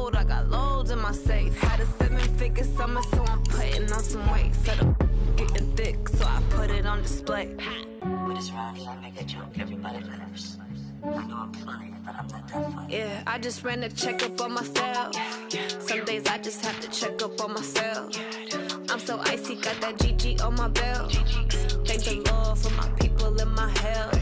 gold, I got loads in my safe. Had a 7-figure summer, so I'm putting on some weight. Said I'm getting thick, so I put it on display. With this round here, I make a joke, everybody laughs. I know I'm funny, but I'm not that funny. Yeah, I just ran a checkup on myself. Some days I just have to check up on myself. I'm so icy, got that GG on my belt. Thank the Lord for my people in my health.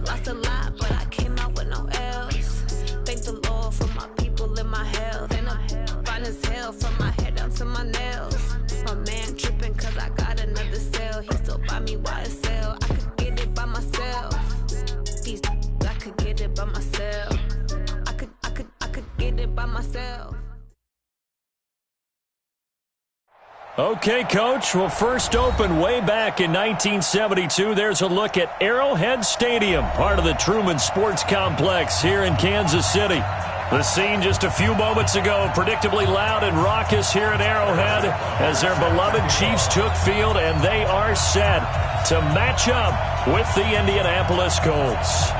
Lost a lot, but I came out with no else. Thank the Lord for my people in my health. And I'm fine as hell from my head down to my nails. My man tripping cause I got another cell. He still buy me YSL. I could get it by myself. These I could get it by myself. I could get it by myself. Okay, Coach. Well, first opened way back in 1972. There's a look at Arrowhead Stadium, part of the Truman Sports Complex here in Kansas City. The scene just a few moments ago, predictably loud and raucous here at Arrowhead as their beloved Chiefs took field, and they are set to match up with the Indianapolis Colts.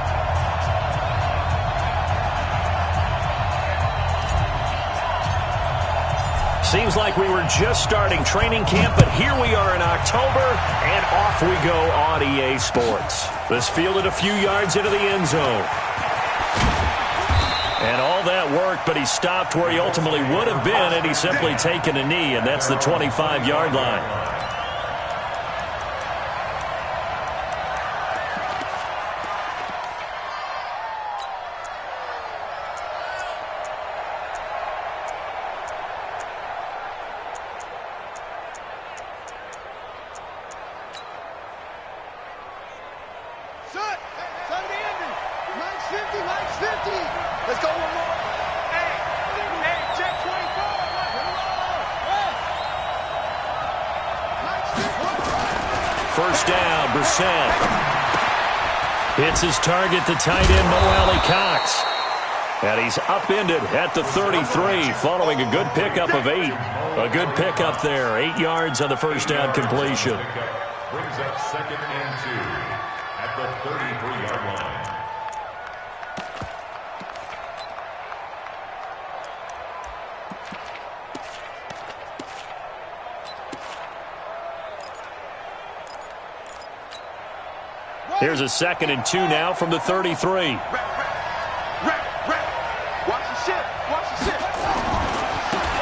Seems like we were just starting training camp, but here we are in October, and off we go on EA Sports. This fielded a few yards into the end zone. And all that worked, but he stopped where he ultimately would have been, and he's simply taken a knee, and that's the 25-yard line. First down, Brissett. Hits his target, the tight end, Mo Alley-Cox. And he's upended at the 33, following a good pickup of 8. A good pickup there, 8 yards on the first down completion. Brings up 2nd and 2 at the 33-yard line. Here's a 2nd and 2 now from the 33. Watch the ship. Watch the ship.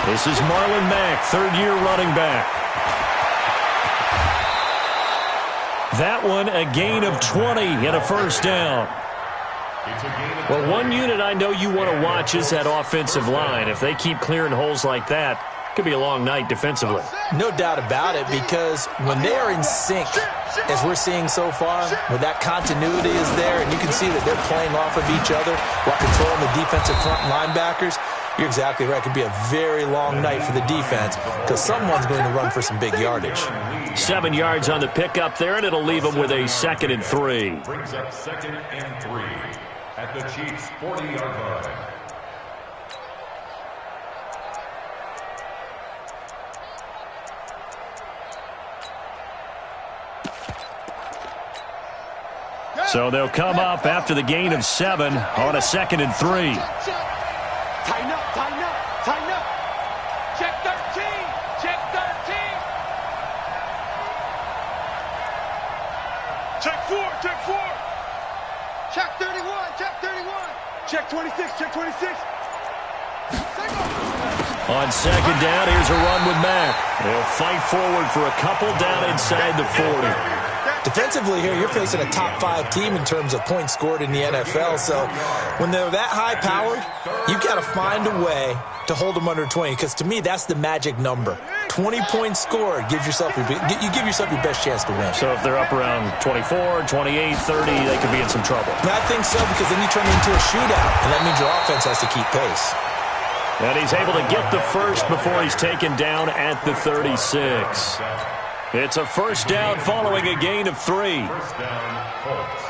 This is Marlon Mack, third-year running back. That one, a gain of 20 and a first down. Well, one unit I know you want to watch is that offensive line. If they keep clearing holes like that, it could be a long night defensively. No doubt about it, because when they are in sync, as we're seeing so far, where that continuity is there, and you can see that they're playing off of each other while controlling the defensive front linebackers, you're exactly right. It could be a very long night for the defense because someone's going to run for some big yardage. 7 yards on the pickup there, and it'll leave them with a 2nd and 3. Brings up 2nd and 3 at the Chiefs' 40-yard line. So they'll come up after the gain of 7 on a 2nd and 3. Tighten up, tighten up, tighten up. Check 13, check 13. Check 4, check 4. Check 31, check 31. Check 26, check 26. On 2nd down, here's a run with Mack. They'll fight forward for a couple down inside the 40. Defensively here, you're facing a top-5 team in terms of points scored in the NFL. So when they're that high-powered, you've got to find a way to hold them under 20. Because to me, that's the magic number. 20 points scored gives yourself you give yourself your best chance to win. So if they're up around 24, 28, 30, they could be in some trouble. I think so, because then you turn it into a shootout, and that means your offense has to keep pace. And he's able to get the first before he's taken down at the 36. It's a first down following a gain of 3. First down, Colts.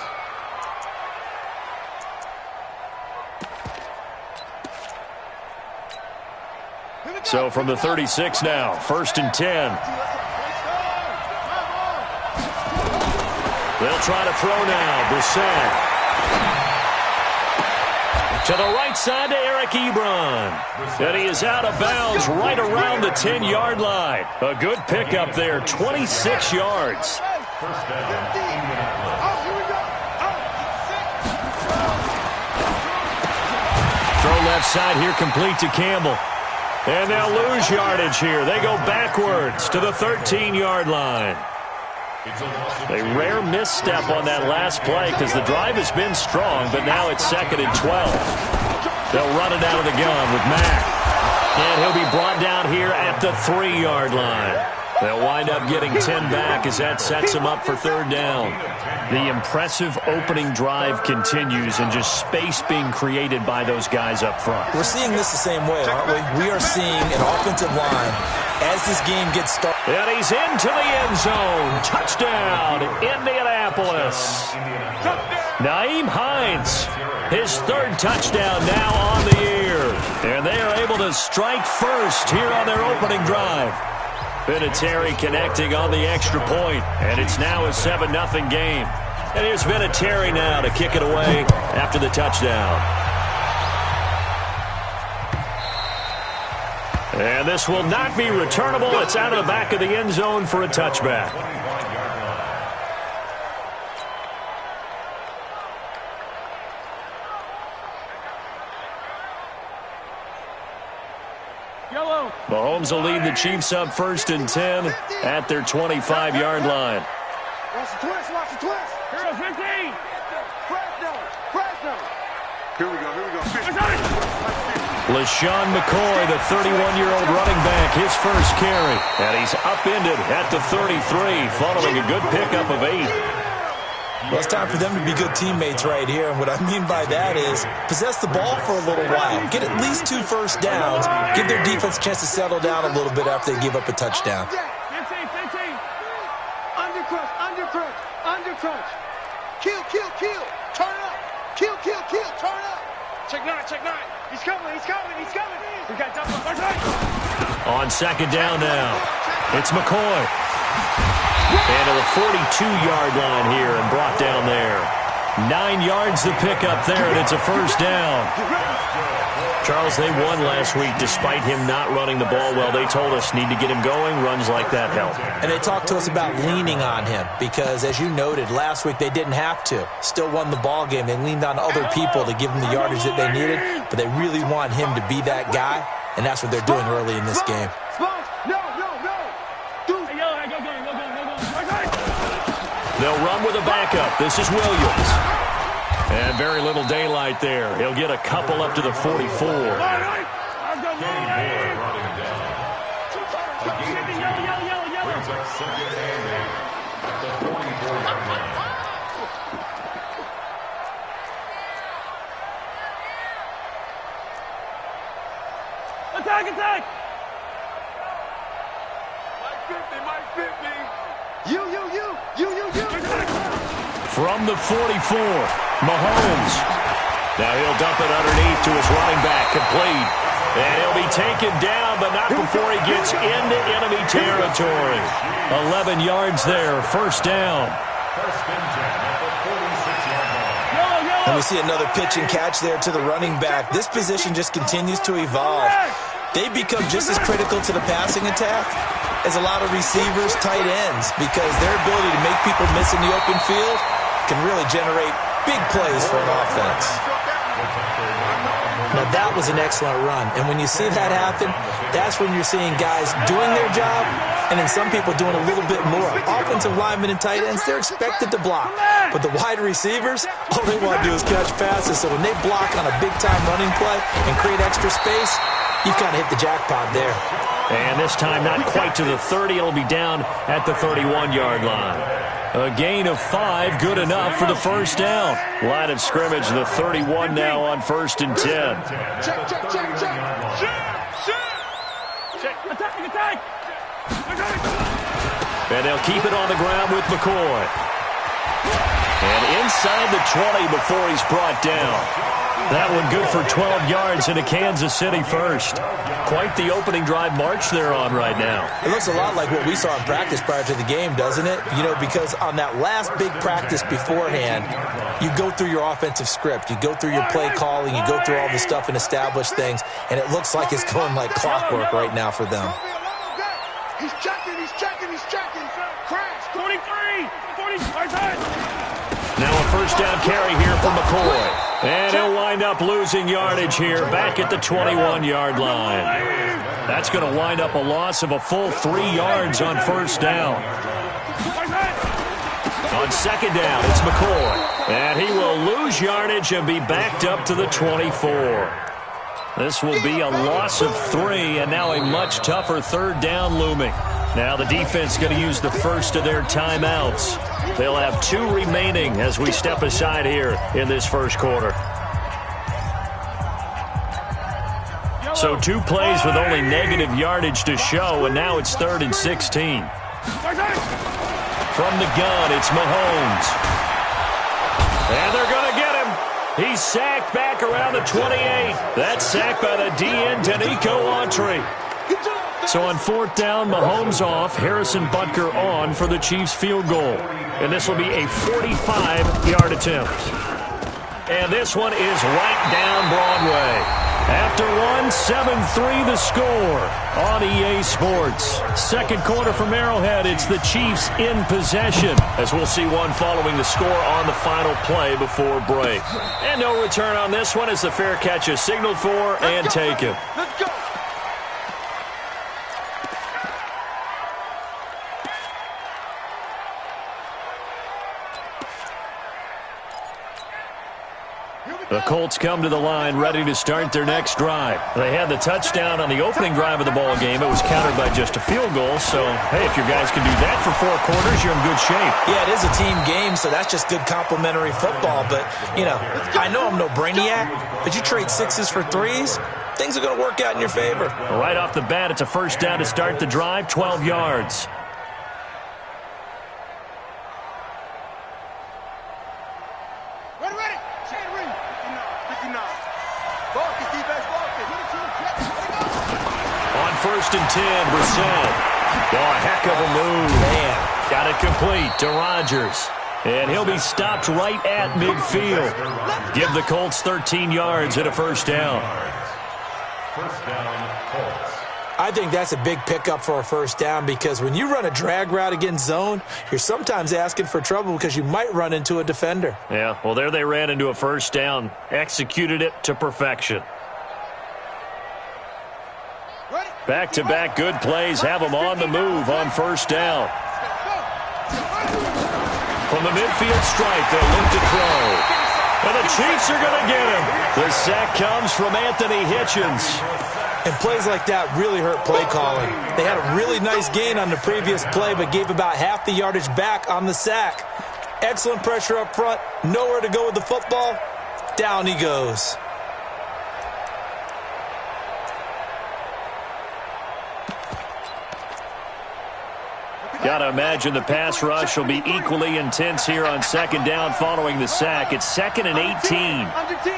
So from the 36 now, 1st and 10. They'll try to throw now. Brissett. To the right side to Eric Ebron. And he is out of bounds right around the 10-yard line. A good pickup there, 26 yards. First down. Throw left side here, complete to Campbell. And they'll lose yardage here. They go backwards to the 13-yard line. A rare misstep on that last play because the drive has been strong, but now it's 2nd and 12. They'll run it out of the gun with Mack. And he'll be brought down here at the 3-yard line. They'll wind up getting 10 back as that sets them up for 3rd down. The impressive opening drive continues and just space being created by those guys up front. We're seeing this the same way, aren't we? We are seeing an offensive line as this game gets started. And he's into the end zone. Touchdown, Indianapolis. Nyheim Hines, his 3rd touchdown now on the year. And they are able to strike first here on their opening drive. Vinatieri connecting on the extra point, and it's now a 7-0 game. And here's Vinatieri now to kick it away after the touchdown. And this will not be returnable. It's out of the back of the end zone for a touchback. Mahomes will lead the Chiefs up 1st and 10 at their 25-yard line. Watch the twist, watch the twist. Here goes 15. Fresno. Here we go. LaShawn McCoy, the 31-year-old running back, his first carry. And he's upended at the 33, following a good pickup of 8. Well, it's time for them to be good teammates right here. And what I mean by that is possess the ball for a little while. Get at least 2 first downs. Give their defense a chance to settle down a little bit after they give up a touchdown. 15. Undercrunch. Kill. Turn up. Kill. Turn up. Check 9. He's coming. We got double. On 2nd down now, it's McCoy. And to the 42-yard line here and brought down there. 9 yards the pickup there, and it's a 1st down. Charles, they won last week despite him not running the ball well. They told us need to get him going. Runs like that help. And they talked to us about leaning on him because, as you noted, last week they didn't have to. Still won the ball game. They leaned on other people to give them the yardage that they needed, but they really want him to be that guy, and that's what they're doing early in this game. They'll run with a backup. This is Williams. And very little daylight there. He'll get a couple up to the 44. Attack! Mike 50. You. From the 44, Mahomes. Now he'll dump it underneath to his running back, complete. And he'll be taken down, but not before he gets into enemy territory. 11 yards there, 1st down. And we see another pitch and catch there to the running back. This position just continues to evolve. They become just as critical to the passing attack as a lot of receivers, tight ends, because their ability to make people miss in the open field can really generate big plays for an offense. Now, that was an excellent run. And when you see that happen, that's when you're seeing guys doing their job and then some people doing a little bit more. Offensive linemen and tight ends, they're expected to block. But the wide receivers, all they want to do is catch passes. So when they block on a big-time running play and create extra space, you've kind of hit the jackpot there. And this time not quite to the 30. It'll be down at the 31-yard line. A gain of 5, good enough for the 1st down. Line of scrimmage, the 31 now on 1st and 10. Check. Attack. And they'll keep it on the ground with McCoy. And inside the 20 before he's brought down. That one good for 12 yards into Kansas City first. Quite the opening drive march they're on right now. It looks a lot like what we saw in practice prior to the game, doesn't it? You know, because on that last big practice beforehand, you go through your offensive script. You go through your play calling. You go through all the stuff and establish things. And it looks like it's going like clockwork right now for them. He's checking. Crash. 23. 45. Now a first down carry here for McCoy. And he'll wind up losing yardage here back at the 21-yard line. That's going to wind up a loss of a full 3 yards on first down. On second down, it's McCoy. And he will lose yardage and be backed up to the 24. This will be a loss of 3, and now a much tougher third down looming. Now the defense going to use the first of their timeouts. They'll have 2 remaining as we step aside here in this first quarter. So 2 plays with only negative yardage to show, and now it's 3rd and 16. From the gun, it's Mahomes. And they're going to get him. He's sacked back around the 28. That's sacked by the DN, Danico Autry. So on 4th down, Mahomes off, Harrison Butker on for the Chiefs field goal. And this will be a 45-yard attempt. And this one is right down Broadway. After one, 7-3 the score on EA Sports. Second quarter from Arrowhead, it's the Chiefs in possession, as we'll see one following the score on the final play before break. And no return on this one as the fair catch is signaled for and taken. Let's go. The Colts come to the line ready to start their next drive. They had the touchdown on the opening drive of the ball game. It was countered by just a field goal. So, hey, if your guys can do that for 4 quarters, you're in good shape. Yeah, it is a team game, so that's just good complimentary football. But, you know, I know I'm no brainiac, but you trade 6s for 3s, things are going to work out in your favor. Right off the bat, it's a first down to start the drive, 12 yards. First and 10, Brissett. Oh, a heck of a move. Man, got it complete to Rodgers. And he'll be stopped right at midfield. Give the Colts 13 yards and a first down. First down, Colts. I think that's a big pickup for a first down because when you run a drag route against zone, you're sometimes asking for trouble because you might run into a defender. Yeah, well, there they ran into a first down. Executed it to perfection. Back-to-back good plays have them on the move on first down. From the midfield stripe, they'll look to throw. And the Chiefs are going to get him. The sack comes from Anthony Hitchens. And plays like that really hurt play calling. They had a really nice gain on the previous play, but gave about half the yardage back on the sack. Excellent pressure up front. Nowhere to go with the football. Down he goes. Got to imagine the pass rush will be equally intense here on second down following the sack. It's 2nd and 18. Under 10.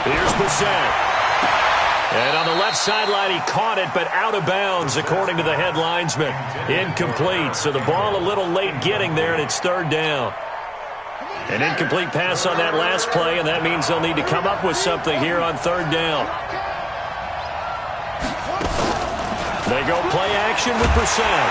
Here's Brissett. And on the left sideline, he caught it, but out of bounds, according to the head linesman. Incomplete, so the ball a little late getting there, and it's 3rd down. An incomplete pass on that last play, and that means they'll need to come up with something here on 3rd down. They go play action with Brissett.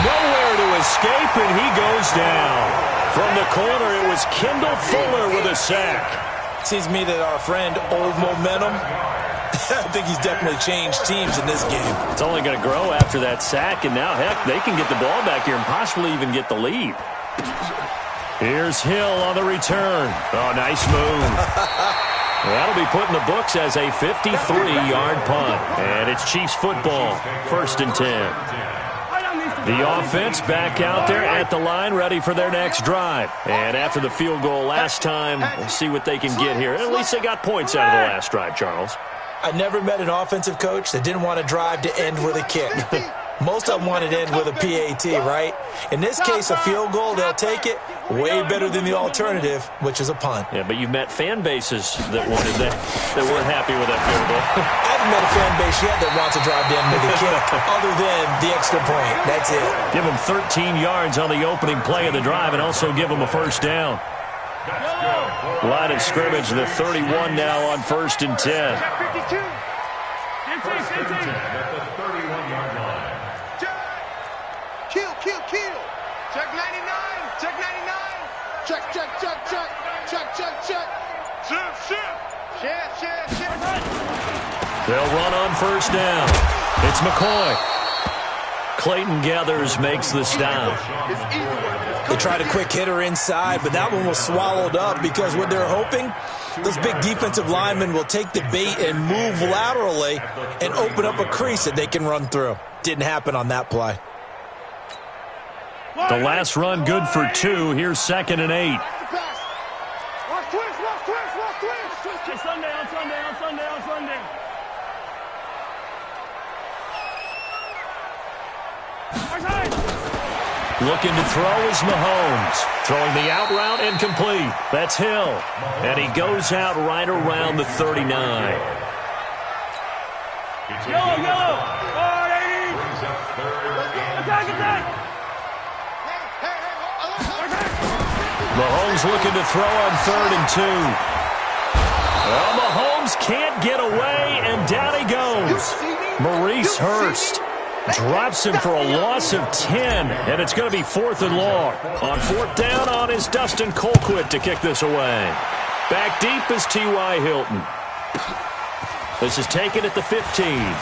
Nowhere to escape, and he goes down. From the corner, it was Kendall Fuller with a sack. Seems to me that our friend, Old Momentum, I think he's definitely changed teams in this game. It's only going to grow after that sack, and now, heck, they can get the ball back here and possibly even get the lead. Here's Hill on the return. Oh, nice move. That'll be put in the books as a 53-yard punt. And it's Chiefs football, 1st and 10. The offense back out there at the line, ready for their next drive. And after the field goal last time, we'll see what they can get here. At least they got points out of the last drive, Charles. I never met an offensive coach that didn't want to drive to end with a kick. Most of them want it in with a PAT, right? In this case, a field goal, they'll take it. Way better than the alternative, which is a punt. Yeah, but you've met fan bases that wanted that weren't happy with that field goal. I haven't met a fan base yet that wants to drive in with a kick other than the extra point. That's it. Give them 13 yards on the opening play of the drive and also give them a first down. Line of scrimmage, the 31 now on 1st and 10. Check 52. First and 10 at the 31-yard line. Kill. Check 99. Check 99. Check. Shift. They'll run on first down. It's McCoy. Clayton Gathers makes the stop. They tried a quick hitter inside, but that one was swallowed up because what they're hoping, those big defensive linemen will take the bait and move laterally and open up a crease that they can run through. Didn't happen on that play. The last run good for 2. Here's 2nd and 8. Watch twist. On Sunday. Looking to throw is Mahomes. Throwing the out route incomplete. That's Hill. And he goes out right around the 39. Yellow. Attack. Mahomes looking to throw on 3rd and 2. Well, Mahomes can't get away, and down he goes. Maurice Hurst drops him for a loss of 10, and it's going to be 4th and long. On 4th down on is Dustin Colquitt to kick this away. Back deep is T.Y. Hilton. This is taken at the 15.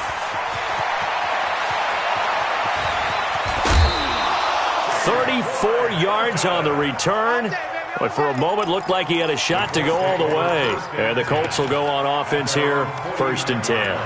Yards on the return, but for a moment looked like he had a shot to go all the way. And the Colts will go on offense here, 1st and 10.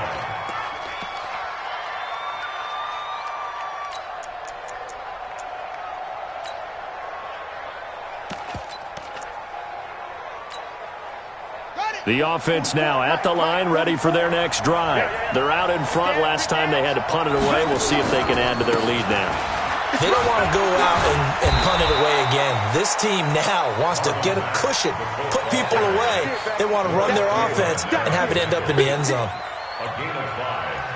The offense now at the line, ready for their next drive. They're out in front. Last time they had to punt it away. We'll see if they can add to their lead now. They don't want to go out and punt it away again. This team now wants to get a cushion, put people away. They want to run their offense and have it end up in the end zone.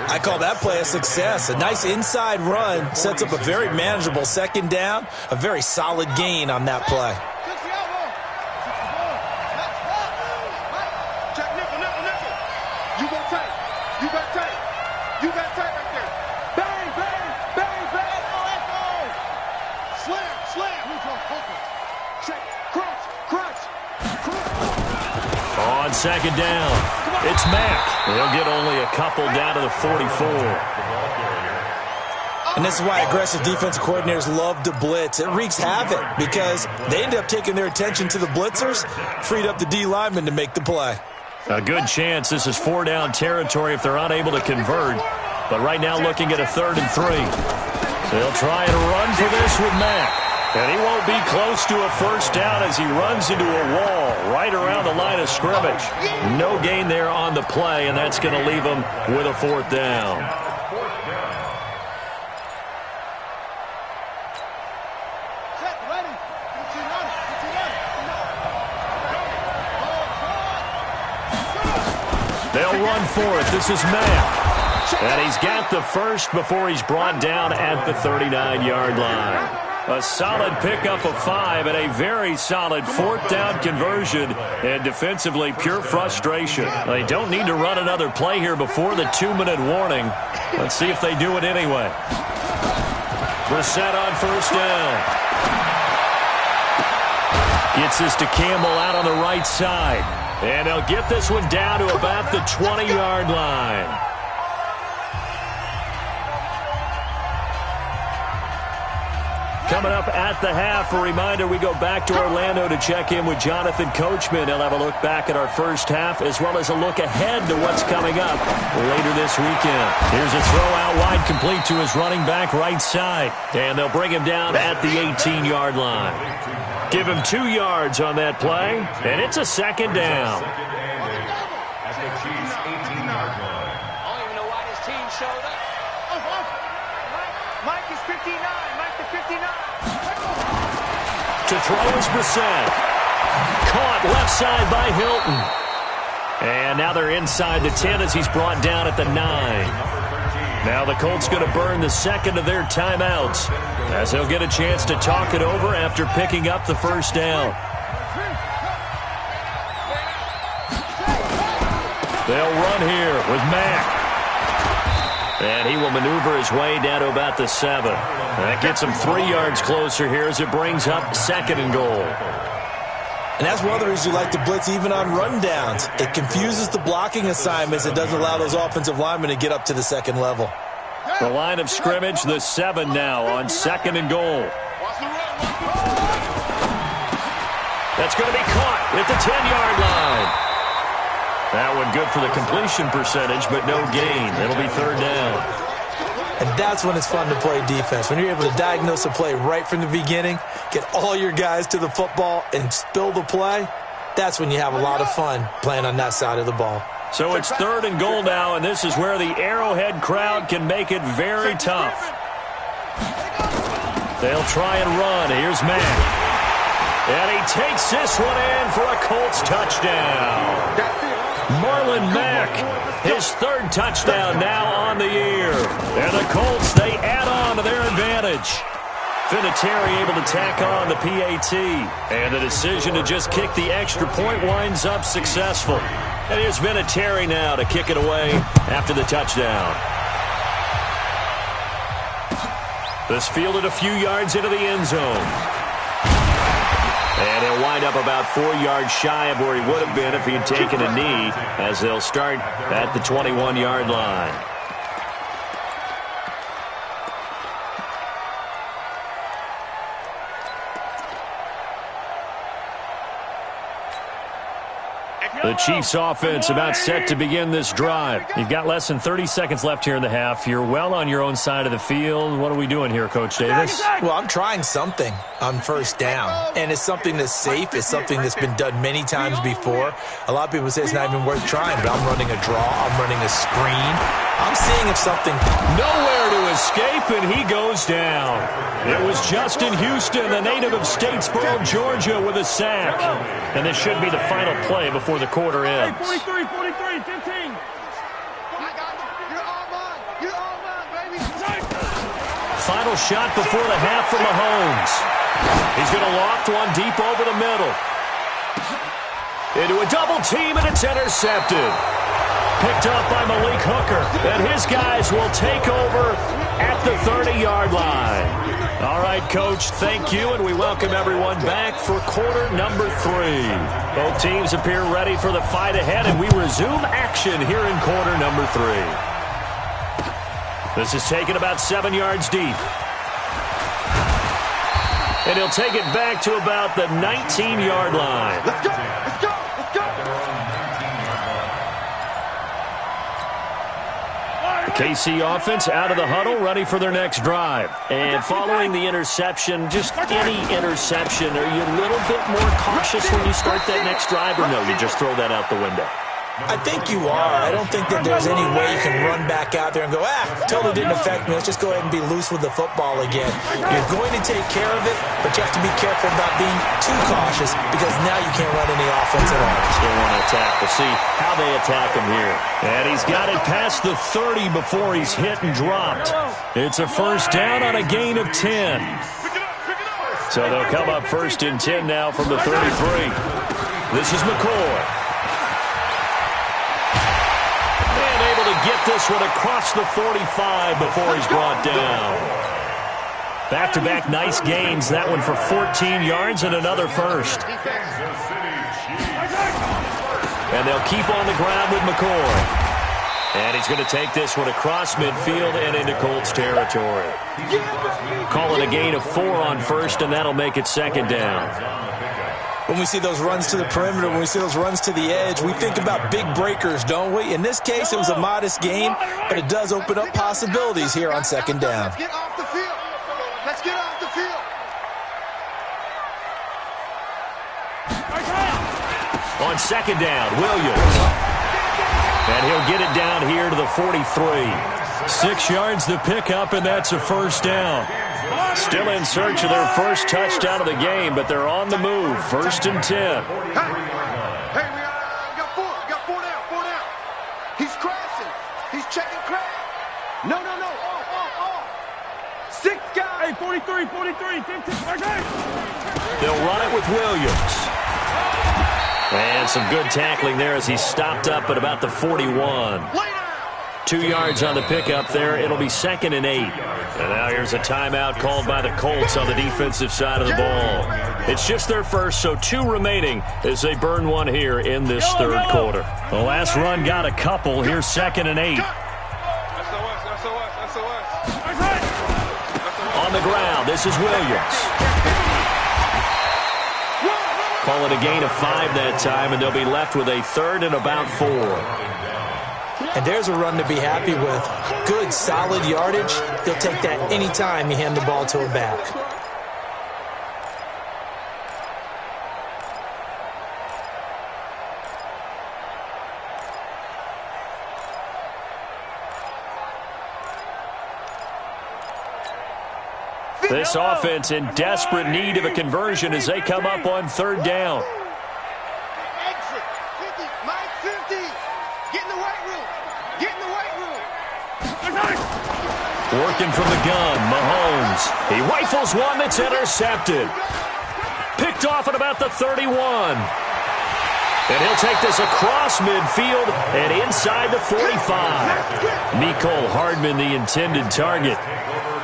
I call that play a success. A nice inside run sets up a very manageable 2nd down, a very solid gain on that play. Check nickel. You got tight right there. Bang. Slam. Check. Crunch. On 2nd down, it's Mack. They'll get only a couple down to the 44. And this is why aggressive defensive coordinators love to blitz. It wreaks havoc because they end up taking their attention to the blitzers, freed up the D lineman to make the play. A good chance this is 4-down territory if they're unable to convert. But right now looking at a 3rd and 3. They'll try and run for this with Mack. And he won't be close to a first down as he runs into a wall right around the line of scrimmage. No gain there on the play, and that's going to leave him with a 4th down. They'll run for it. This is Mack. And he's got the first before he's brought down at the 39-yard line. A solid pickup of 5 and a very solid 4th down conversion, and defensively pure frustration. They don't need to run another play here before the 2-minute warning. Let's see if they do it anyway. Brissett on first down. Gets this to Campbell out on the right side. And they'll get this one down to about the 20-yard line. Coming up at the half, a reminder, we go back to Orlando to check in with Jonathan Coachman. He'll have a look back at our first half as well as a look ahead to what's coming up later this weekend. Here's a throw out wide complete to his running back right side. And they'll bring him down at the 18-yard line. Give him 2 yards on that play, and it's a 2nd down. At the Chiefs' 18-yard line. I don't even know why this team showed up. To throw is Brissett. Caught left side by Hilton. And now they're inside the 10 as he's brought down at the 9. Now the Colts going to burn the second of their timeouts as they'll get a chance to talk it over after picking up the first down. They'll run here with Mack. And he will maneuver his way down to about the 7. That gets him 3 yards closer here as it brings up second and goal. And that's one of the reasons you like to blitz even on rundowns. It confuses the blocking assignments. It doesn't allow those offensive linemen to get up to the second level. The line of scrimmage, the 7 now on second and goal. That's going to be caught at the 10-yard line. That one good for the completion percentage, but no gain. It'll be third down. And that's when it's fun to play defense. When you're able to diagnose a play right from the beginning, get all your guys to the football, and spill the play, that's when you have a lot of fun playing on that side of the ball. So it's third and goal now, and this is where the Arrowhead crowd can make it very tough. They'll try and run. Here's Mack. And he takes this one in for a Colts touchdown. Marlon Mack, his third touchdown now on the year. And the Colts, they add on to their advantage. Vinatieri able to tack on the PAT. And the decision to just kick the extra point winds up successful. And here's Vinatieri now to kick it away after the touchdown. This fielded a few yards into the end zone. And he'll wind up about 4 yards shy of where he would have been if he had taken a knee, as they'll start at the 21-yard line. The Chiefs offense about set to begin this drive. You've got less than 30 seconds left here in the half. You're well on your own side of the field. What are we doing here, Coach Davis? Well, I'm trying something on first down, and it's something that's safe. It's something that's been done many times before. A lot of people say it's not even worth trying, but I'm running a draw. I'm running a screen. I'm seeing if something... Nowhere to escape, and he goes down. It was Justin Houston, the native of Statesboro, Georgia, with a sack. And this should be the final play before the quarter ends. 43, 43, 15. Final shot before the half from Mahomes. He's going to loft one deep over the middle. Into a double team, and it's intercepted. Picked up by Malik Hooker. And his guys will take over at the 30-yard line. All right, Coach, thank you, and we welcome everyone back for quarter number 3. Both teams appear ready for the fight ahead, and we resume action here in quarter number 3. This is taken about 7 yards deep. And he'll take it back to about the 19-yard line. Let's go, let's go, let's go. KC offense out of the huddle, ready for their next drive. And following the interception, just any interception, are you a little bit more cautious when you start that next drive, or no, you just throw that out the window? I think you are. I don't think that there's any way you can run back out there and go, totally didn't affect me. Let's just go ahead and be loose with the football again. You're going to take care of it, but you have to be careful about being too cautious because now you can't run any offense at all. Still want to attack. We'll see how they attack him here. And he's got it past the 30 before he's hit and dropped. It's a first down on a gain of 10. So they'll come up first and 10 now from the 33. This is McCoy. Get this one across the 45 before he's brought down. Back-to-back nice gains. That one for 14 yards and another first. And they'll keep on the ground with McCoy. And he's going to take this one across midfield and into Colts territory. Call it a gain of 4 on first, and that'll make it second down. When we see those runs to the perimeter, when we see those runs to the edge, we think about big breakers, don't we? In this case, it was a modest gain, but it does open up possibilities here on second down. Let's get off the field. Let's get off the field. On second down, Williams. And he'll get it down here to the 43. 6 yards the pickup, and that's a first down. Still in search of their first touchdown of the game, but they're on the move. 1st and 10. Hey, we got four down. He's crashing. He's checking crash. No. Off. 6 guys. Hey, 43, 15. They'll run it with Williams. And some good tackling there as he stopped up at about the 41. 2 yards on the pickup there. It'll be 2nd and 8. And now here's a timeout called by the Colts on the defensive side of the ball. It's just their first, so 2 remaining as they burn one here in this third quarter. The last run got a couple. Here's 2nd and 8. On the ground, this is Williams. Call it a gain of 5 that time, and they'll be left with a 3rd and about 4. And there's a run to be happy with. Good, solid yardage. He'll take that any time you hand the ball to a back. This offense in desperate need of a conversion as they come up on 3rd down. Exit. 50. Mike 50. Get in the weight room. Working from the gun, Mahomes. He rifles one that's intercepted. Picked off at about the 31. And he'll take this across midfield and inside the 45. Mecole Hardman, the intended target.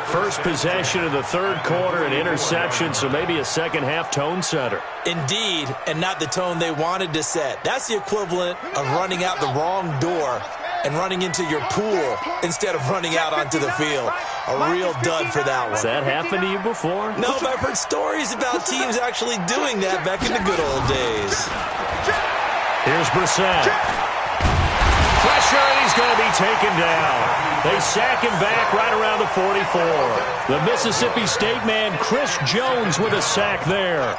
First possession of the third quarter, an interception, so maybe a second-half tone setter. Indeed, and not the tone they wanted to set. That's the equivalent of running out the wrong door and running into your pool instead of running out onto the field. A real dud for that one. Has that happened to you before? No, but I've heard stories about teams actually doing that back in the good old days. Here's Brissett. Pressure, and he's going to be taken down. They sack him back right around the 44. The Mississippi State man, Chris Jones, with a sack there.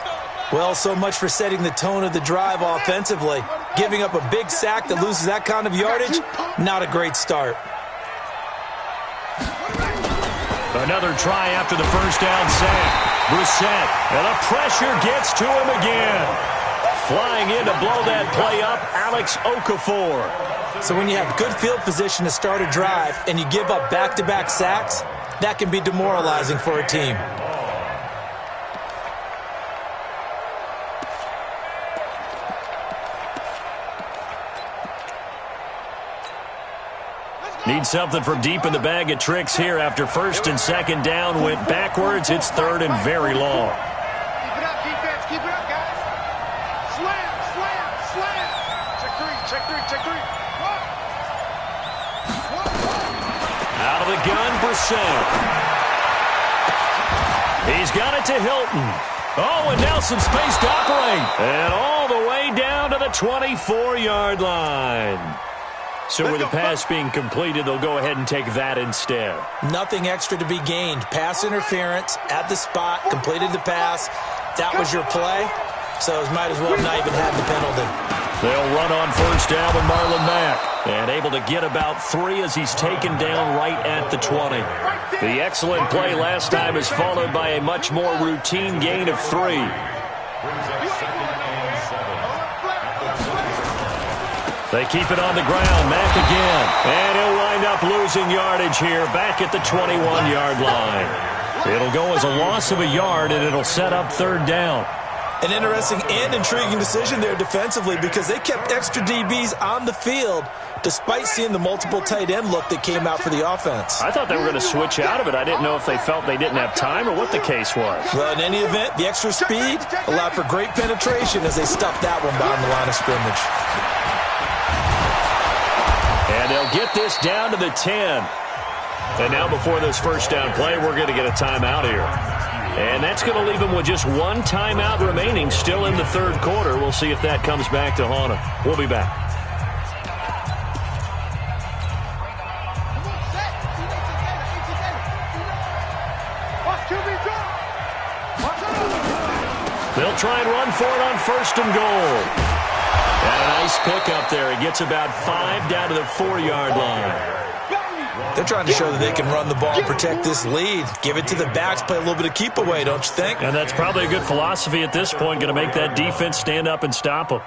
Well, so much for setting the tone of the drive offensively. Giving up a big sack that loses that kind of yardage, not a great start. Another try after the first down sack. Brissett, and the pressure gets to him again. Flying in to blow that play up, Alex Okafor. So when you have good field position to start a drive and you give up back-to-back sacks, that can be demoralizing for a team. Need something from deep in the bag of tricks here after first and second down went backwards. It's third and very long. Keep it up, defense. Keep it up, guys. Slam. Check three. Out of the gun, Brissett. He's got it to Hilton. Oh, and Nelson space to operate. And all the way down to the 24-yard line. So with the pass being completed, they'll go ahead and take that instead. Nothing extra to be gained. Pass interference at the spot, completed the pass. That was your play, so might as well have not even had the penalty. They'll run on first down with Marlon Mack. And able to get about 3 as he's taken down right at the 20. The excellent play last time is followed by a much more routine gain of 3. They keep it on the ground. Mack again. And he'll wind up losing yardage here back at the 21-yard line. It'll go as a loss of a yard, and it'll set up third down. An interesting and intriguing decision there defensively because they kept extra DBs on the field despite seeing the multiple tight end look that came out for the offense. I thought they were going to switch out of it. I didn't know if they felt they didn't have time or what the case was. Well, in any event, the extra speed allowed for great penetration as they stuffed that one behind the line of scrimmage. And they'll get this down to the 10. And now before this first down play, we're going to get a timeout here. And that's going to leave them with just one timeout remaining still in the third quarter. We'll see if that comes back to haunt them. We'll be back. They'll try and run for it on first and goal. And a nice pickup there. He gets about 5 down to the 4-yard line. They're trying to show that they can run the ball and protect this lead. Give it to the backs, play a little bit of keep away, don't you think? And that's probably a good philosophy at this point, going to make that defense stand up and stop them.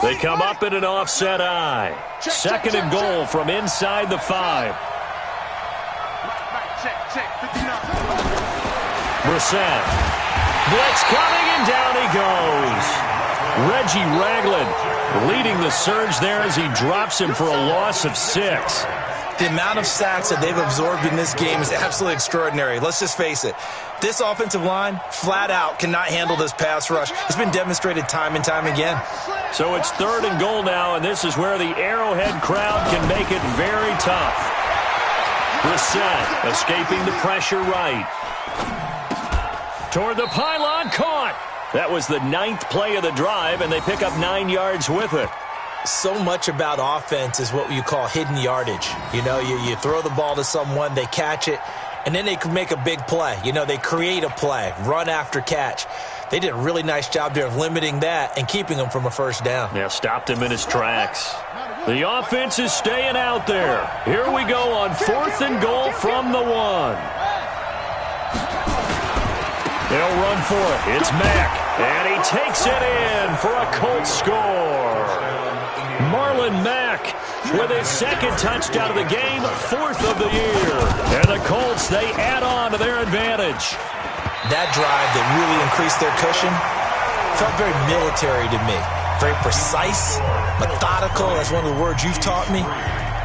They come up in an offset eye. Second and goal from inside the 5. Brissett. Blitz coming, and down he goes. Reggie Ragland leading the surge there as he drops him for a loss of 6. The amount of sacks that they've absorbed in this game is absolutely extraordinary. Let's just face it. This offensive line, flat out, cannot handle this pass rush. It's been demonstrated time and time again. So it's third and goal now, and this is where the Arrowhead crowd can make it very tough. Brissett escaping the pressure right. Toward the pylon, caught. That was the 9th play of the drive, and they pick up 9 yards with it. So much about offense is what you call hidden yardage. You know, you throw the ball to someone, they catch it, and then they can make a big play. You know, they create a play, run after catch. They did a really nice job there of limiting that and keeping him from a first down. Yeah, stopped him in his tracks. The offense is staying out there. Here we go on 4th and goal from the 1. They'll run for it. It's Mack, and he takes it in for a Colts score. Marlon Mack with his 2nd touchdown of the game, 4th of the year. And the Colts, they add on to their advantage. That drive that really increased their cushion felt very military to me. Very precise, methodical. That's one of the words you've taught me.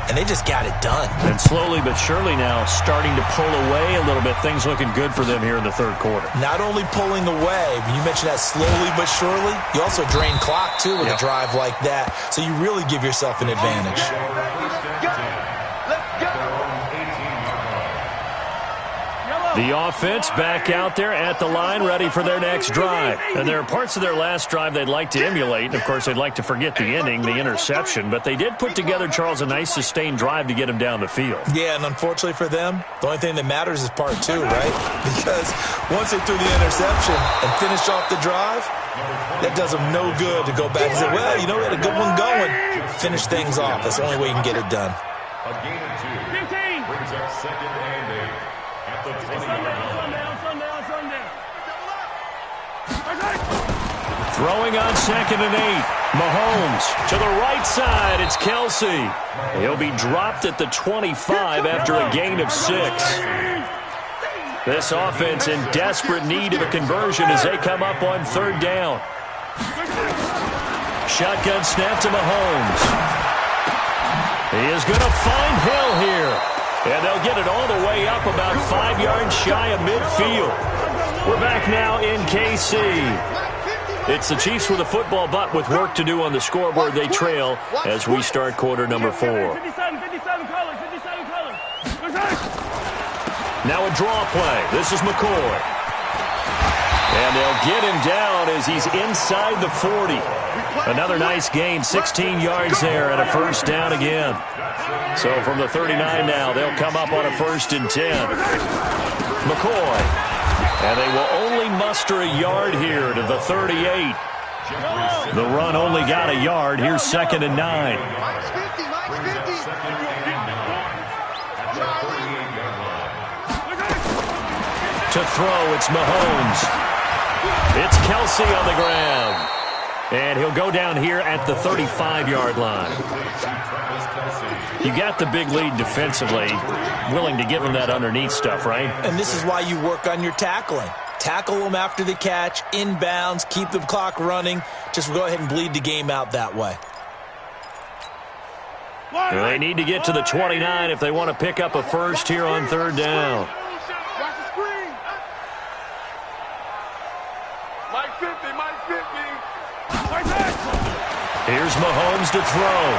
And they just got it done. And slowly but surely now starting to pull away a little bit. Things looking good for them here in the 3rd quarter. Not only pulling away, but you mentioned that slowly but surely. You also drain clock, too, with a drive like that. So you really give yourself an advantage. The offense back out there at the line, ready for their next drive. And there are parts of their last drive they'd like to emulate. And, of course, they'd like to forget the ending, the interception. But they did put together, Charles, a nice sustained drive to get him down the field. Yeah, and unfortunately for them, the only thing that matters is part 2, right? Because once they threw the interception and finished off the drive, that does them no good to go back and say, well, you know, we had a good one going. Finish things off. That's the only way you can get it done. A gain of 2. Brings up 2nd and 8. At the 20-yard line. Throwing on 2nd and 8. Mahomes to the right side. It's Kelsey. He'll be dropped at the 25 after a gain of 6. This offense in desperate need of a conversion as they come up on 3rd down. Shotgun snap to Mahomes. He is going to find Hill here. And they'll get it all the way up about 5 yards shy of midfield. We're back now in KC. It's the Chiefs with a football, but with work to do on the scoreboard, they trail as we start quarter number 4. Now a draw play. This is McCoy. And they'll get him down as he's inside the 40. Another nice gain, 16 yards there, and a first down again. So from the 39 now, they'll come up on a 1st and 10. McCoy. And they will only muster a yard here to the 38. The run only got a yard. Here's 2nd and 9. To throw, it's Mahomes. It's Kelsey on the ground. And he'll go down here at the 35-yard line. You got the big lead defensively, willing to give him that underneath stuff, right? And this is why you work on your tackling. Tackle them after the catch, inbounds, keep the clock running. Just go ahead and bleed the game out that way. They need to get to the 29 if they want to pick up a first here on 3rd down. Here's Mahomes to throw.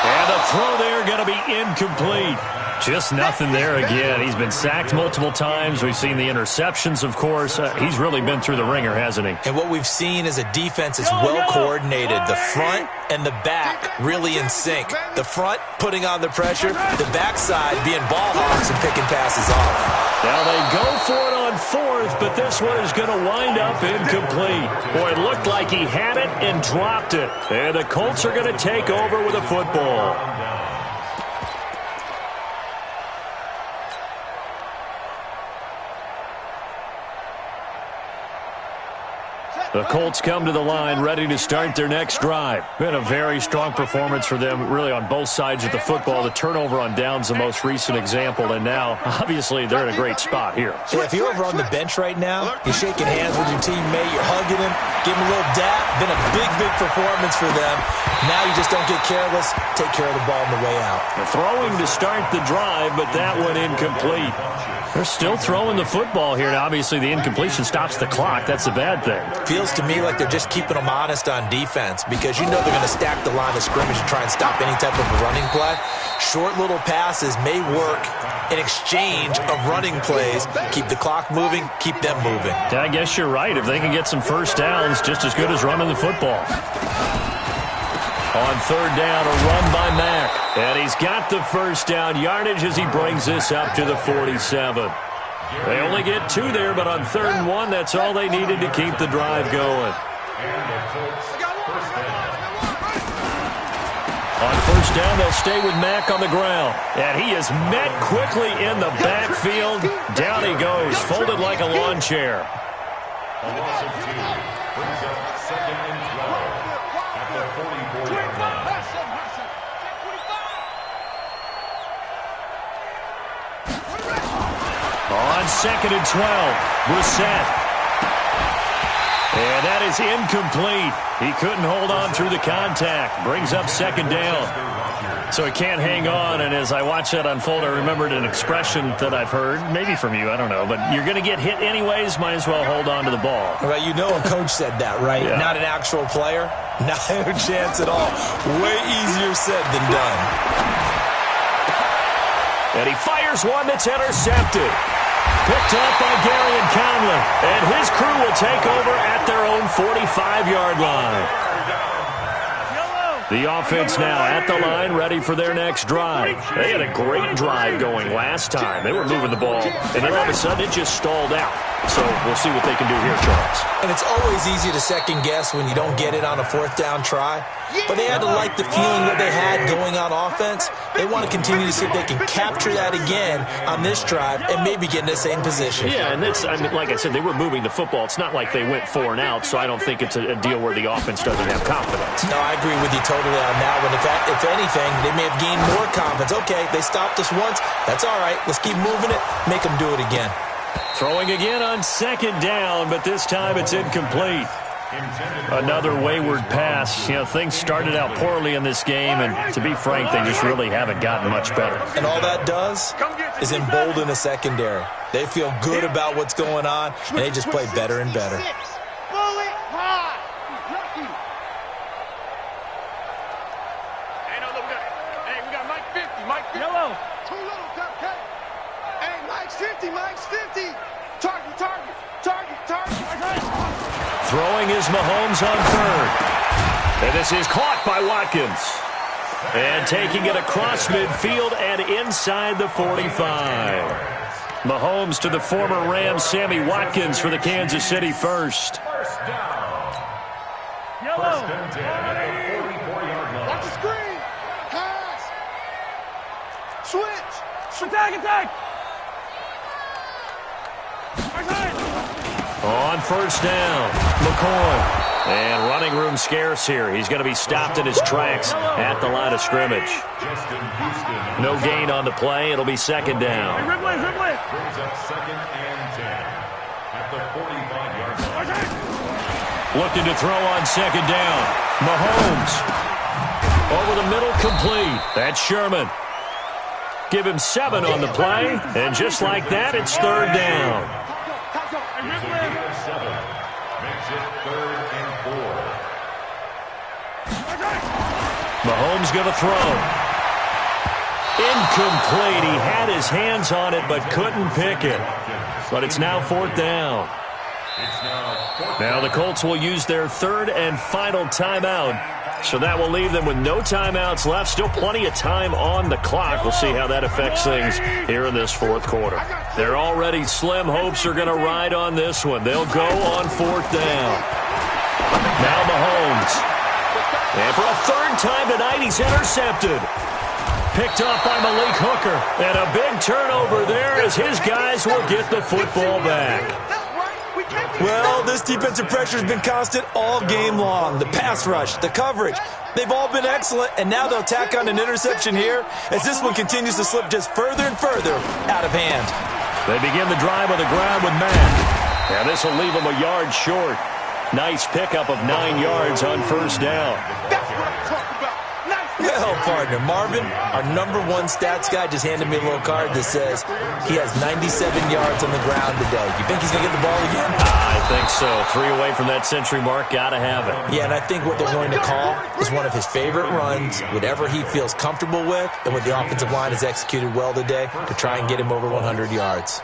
And the throw there going to be incomplete. Just nothing there again. He's been sacked multiple times. We've seen the interceptions, of course. He's really been through the ringer, hasn't he? And what we've seen is a defense that's well coordinated. The front and the back really in sync. The front putting on the pressure. The backside being ball hawks and picking passes off. Now they go for it on on fourth, but this one is going to wind up incomplete. Boy, it looked like he had it and dropped it. And the Colts are going to take over with a football. The Colts come to the line ready to start their next drive. Been a very strong performance for them really on both sides of the football. The turnover on downs the most recent example, and now obviously they're in a great spot here. Yeah, if you're over on the bench right now, you're shaking hands with your teammate, you're hugging him, giving him a little dap. Been a big, big performance for them. Now you just don't get careless. Take care of the ball on the way out. They're throwing to start the drive, but that one incomplete. They're still throwing the football here. Now, obviously, the incompletion stops the clock. That's a bad thing. Feels to me like they're just keeping them honest on defense because you know they're going to stack the line of scrimmage and try and stop any type of a running play. Short little passes may work in exchange of running plays. Keep the clock moving, keep them moving. I guess you're right. If they can get some first downs, just as good as running the football. On third down, a run by Mack. And he's got the first down yardage as he brings this up to the 47. They only get 2 there, but on third and 1, that's all they needed to keep the drive going. On first down, they'll stay with Mack on the ground. And he is met quickly in the backfield. Down he goes, folded like a lawn chair. A loss of 2 brings up second and 12 at the 44-yard line. On second and 12, Brissett. And that is incomplete. He couldn't hold on through the contact. Brings up second down. So he can't hang on, and as I watch that unfold, I remembered an expression that I've heard, maybe from you, I don't know, but you're going to get hit anyways, might as well hold on to the ball. Well, you know a coach said that, right? Yeah. Not an actual player. Not a chance at all. Way easier said than done. And he fires one that's intercepted. Picked up by Gary and Conlon. And his crew will take over at their own 45-yard line. The offense now at the line, ready for their next drive. They had a great drive going last time. They were moving the ball, and then all of a sudden it just stalled out. So we'll see what they can do here, Charles. And it's always easy to second-guess when you don't get it on a fourth-down try. But they had to like the feeling that they had going on offense. They want to continue to see if they can capture that again on this drive and maybe get in the same position. Yeah, and it's, I mean, like I said, they were moving the football. It's not like they went 4 and out, so I don't think it's a deal where the offense doesn't have confidence. No, I agree with you totally on that one. If anything, they may have gained more confidence. Okay, they stopped us once. That's all right. Let's keep moving it. Make them do it again. Throwing again on second down, but this time it's incomplete. Another wayward pass. You know, things started out poorly in this game, and to be frank, they just really haven't gotten much better. And all that does is embolden the secondary. They feel good about what's going on, and they just play better and better. Throwing is Mahomes on third. And this is caught by Watkins. And taking it across midfield and inside the 45. Mahomes to the former Rams, Sammy Watkins for the Kansas City first. First down. First and 10 at the 44-yard line. Watch the screen. Pass. Switch. Attack. On first down, McCoy. And running room scarce here. He's going to be stopped in his tracks at the line of scrimmage. No gain on the play. It'll be second down. Brings up second and 10 at the 45-yard line. Looking to throw on second down. Mahomes. Over the middle, complete. That's Sherman. Give him 7 on the play. And just like that, it's third down. Makes it third and 4. Mahomes going to throw. Incomplete. He had his hands on it but couldn't pick it. But it's now fourth down. Now the Colts will use their third and final timeout So that will leave them with no timeouts left. Still plenty of time on the clock. We'll see how that affects things here in this fourth quarter. Their already slim hopes are going to ride on this one. They'll go on fourth down. Now Mahomes. And for a third time tonight, he's intercepted. Picked up by Malik Hooker. And a big turnover there as his guys will get the football back. Well, this defensive pressure has been constant all game long. The pass rush, the coverage, they've all been excellent, and now they'll tack on an interception here as this one continues to slip just further and further out of hand. They begin the drive on the ground with Matt. And this will leave them a yard short. Nice pickup of 9 yards on first down. That's what I'm talking about. Well, partner, Marvin, our #1 stats guy, just handed me a little card that says he has 97 yards on the ground today. You think he's going to get the ball again? I think so. 3 away from that century mark. Got to have it. Yeah, and I think what they're going to call is one of his favorite runs, whatever he feels comfortable with, and what the offensive line has executed well today to try and get him over 100 yards.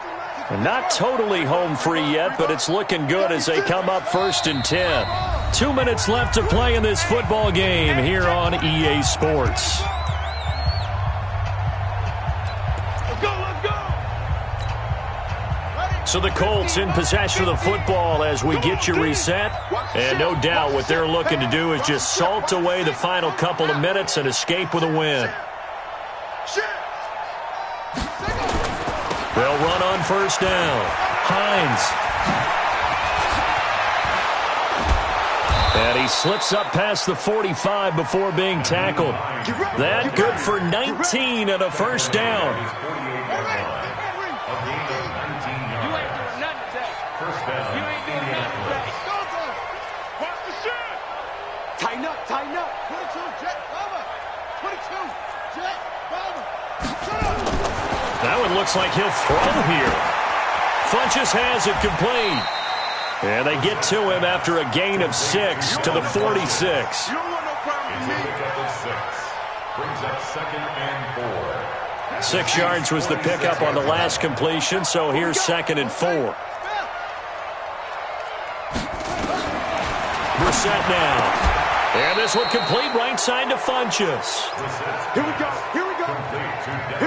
Not totally home free yet, but it's looking good as they come up 1st and 10. 2 minutes left to play in this football game here on EA Sports. Let's go. So the Colts in possession of the football as we get you reset. And no doubt what they're looking to do is just salt away the final couple of minutes and escape with a win. They'll run on first down. Hines. And he slips up past the 45 before being tackled. That good for 19 and a first down. Tighten up. 22, Jet, Bama. 22, Jet, Bama. That one looks like he'll throw here. Funchess has it complete. And they get to him after a gain of 6 to the 46. You don't want no problem with me. Brings up 2nd and 4. 6 yards was the pickup on the last completion, so here's 2nd and 4. Brissett now. And this one complete right side to Funchess. Here we go.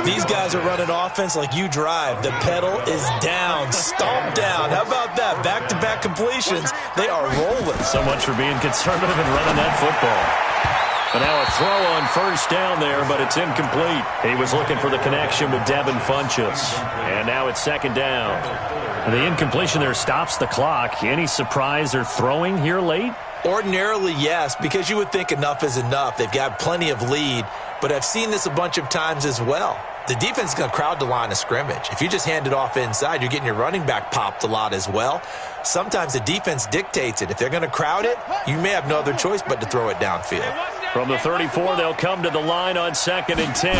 These guys are running offense like you drive. The pedal is down, stomped down. How about that? Back-to-back completions. They are rolling. So much for being conservative and running that football. But now a throw on first down there, but it's incomplete. He was looking for the connection with Devin Funchess. And now it's 2nd down. And the incompletion there stops the clock. Any surprise they're throwing here late? Ordinarily, yes, because you would think enough is enough. They've got plenty of lead, but I've seen this a bunch of times as well. The defense is going to crowd the line of scrimmage. If you just hand it off inside, you're getting your running back popped a lot as well. Sometimes the defense dictates it. If they're going to crowd it, you may have no other choice but to throw it downfield. From the 34, they'll come to the line on 2nd and 10.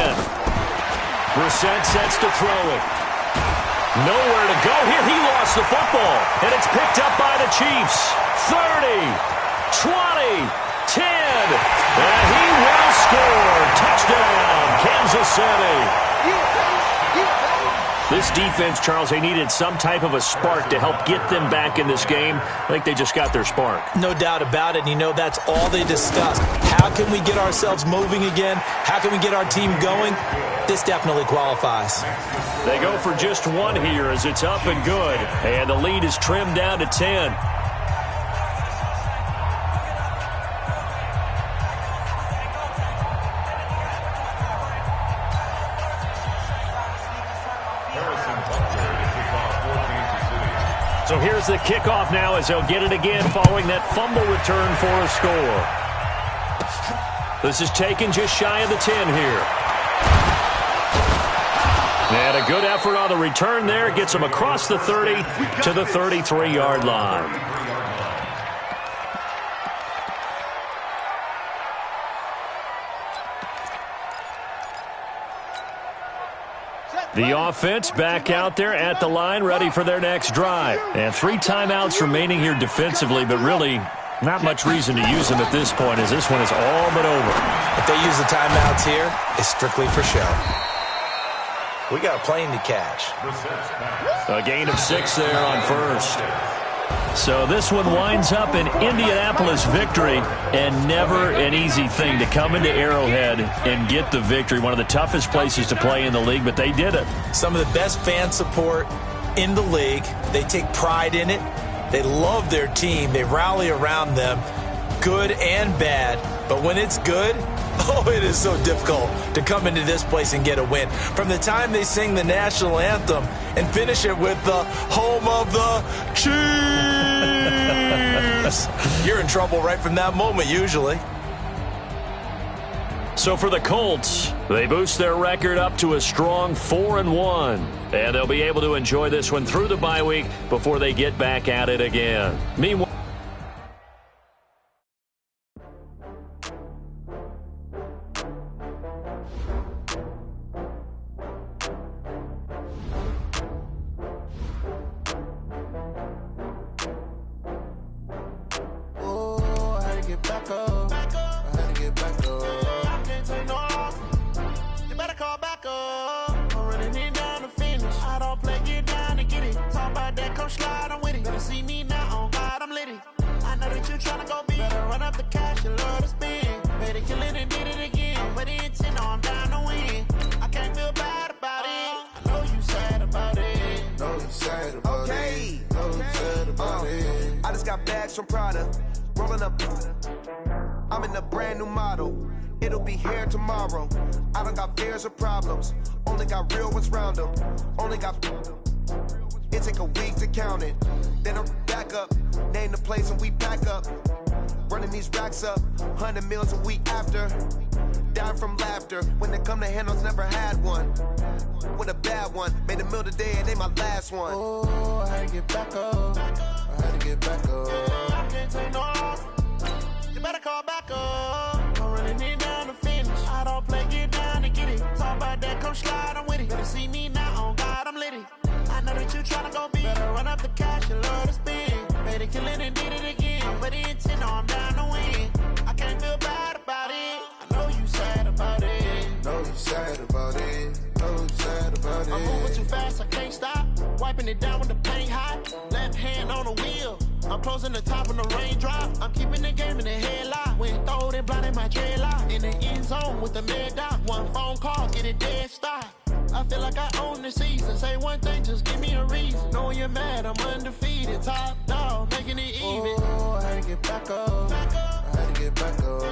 Brissett sets to throw it. Nowhere to go here. He lost the football, and it's picked up by the Chiefs. 30. 20, 10, and he will score. Touchdown, Kansas City. This defense, Charles, they needed some type of a spark to help get them back in this game. I think they just got their spark. No doubt about it, and you know that's all they discussed. How can we get ourselves moving again? How can we get our team going? This definitely qualifies. They go for just one here as it's up and good, and the lead is trimmed down to 10. So here's the kickoff now as they'll get it again following that fumble return for a score. This is taken just shy of the 10 here. And a good effort on the return there. Gets them across the 30 to the 33-yard line. The offense back out there at the line, ready for their next drive. And 3 timeouts remaining here defensively, but really not much reason to use them at this point as this one is all but over. If they use the timeouts here, it's strictly for show. We got a plane to catch. A gain of 6 there on first. So this one winds up an Indianapolis victory, and never an easy thing to come into Arrowhead and get the victory. One of the toughest places to play in the league, but they did it. Some of the best fan support in the league. They take pride in it. They love their team. They rally around them, good and bad. But when it's good, oh, it is so difficult to come into this place and get a win. From the time they sing the national anthem and finish it with the home of the Chiefs, you're in trouble right from that moment usually. So for the Colts, they boost their record up to a strong 4-1. And they'll be able to enjoy this one through the bye week before they get back at it again. Meanwhile, From Prada, rolling up. I'm in a brand new model. It'll be here tomorrow. I don't got fears or problems. Only got real ones round them. Only got. It take a week to count it. Then I'm back up. Name the place and we pack up. Running these racks up. 100 meals a week after. Dying from laughter. When it come to handles, never had one. With a bad one. Made a meal today and they my last one. Oh, I had to get back up. I had to get back up. I can't take no loss. You better call back up. I'm running it down to finish. I don't play, get down to get it. Talk about that, come slide, I'm with it. Better see me now, on God, I'm litty. I know that you tryna go big. Better run up the cash, you love to spend. Made it, kill it, and did it again. But the intent, no, I'm down to win. I can't feel bad about it. I know you sad about it. Know you sad about it. Know you sad about it. I'm moving too fast, I can't stop. Wiping it down with the paint hot. Left hand on the wheel. I'm closing the top on the raindrop. I'm keeping the game in the headlock. When throwed and blinded my dreadlock. In the end zone with the mad dot. One phone call, get it dead stop. I feel like I own the season. Say one thing, just give me a reason. Knowing you're mad, I'm undefeated. Top dog, making it even. Oh, I had to get back up. I had to get back up.